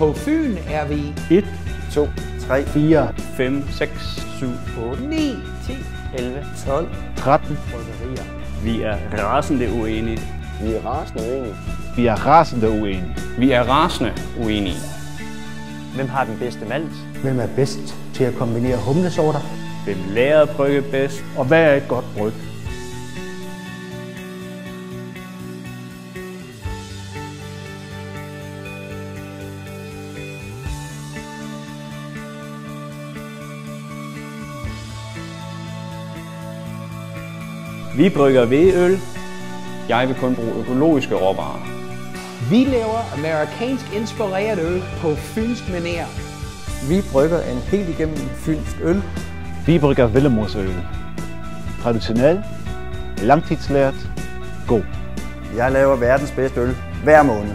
På Fyn er vi 1, 2, 3, 4, 5, 6, 7, 8, 9, 10, 11, 12, 13 bryggerier. Vi er rasende uenige. Vi er rasende uenige. Vi er rasende uenige. Vi er rasende uenige. Hvem har den bedste malt? Hvem er bedst til at kombinere humlesorter? Hvem lærer at brygge bedst? Og hvad er et godt bryg? Vi brygger hvedeøl. Jeg vil kun bruge økologiske råvarer. Vi laver amerikansk inspireret øl på fynsk manér. Vi brygger en helt igennem fynsk øl. Vi brygger Willemoesøl. Traditionel, langtidslært, god. Jeg laver verdens bedste øl hver måned.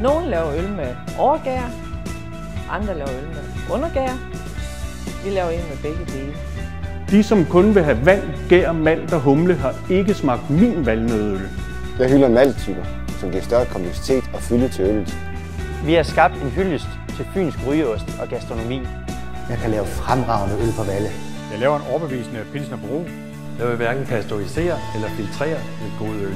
Nogle laver øl med overgær, andre laver øl med undergær. Vi laver en med begge dele. De, som kun vil have vand, gær, malt og humle, har ikke smagt min valnødøl. Jeg hylder malttyper, som giver større kompleksitet og fylde til øllet. Vi har skabt en hyldest til fynsk rygeost og gastronomi. Jeg kan lave fremragende øl på Valle. Jeg laver en overbevisende pilsner bro. Jeg vil hverken pasteurisere eller filtrere med god øl.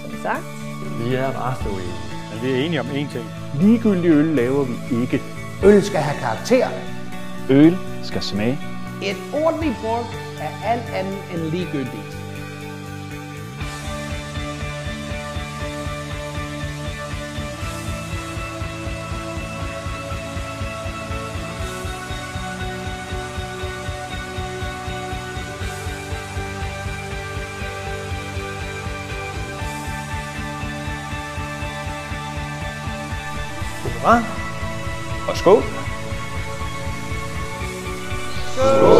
Som sagt. Vi er rasende uenige. Men vi er enige om én ting. Ligegyldig øl laver vi ikke. Øl skal have karakter. Øl skal smage. Et ordentligt bryg er alt andet end ligegyldigt. Og skål! Skål!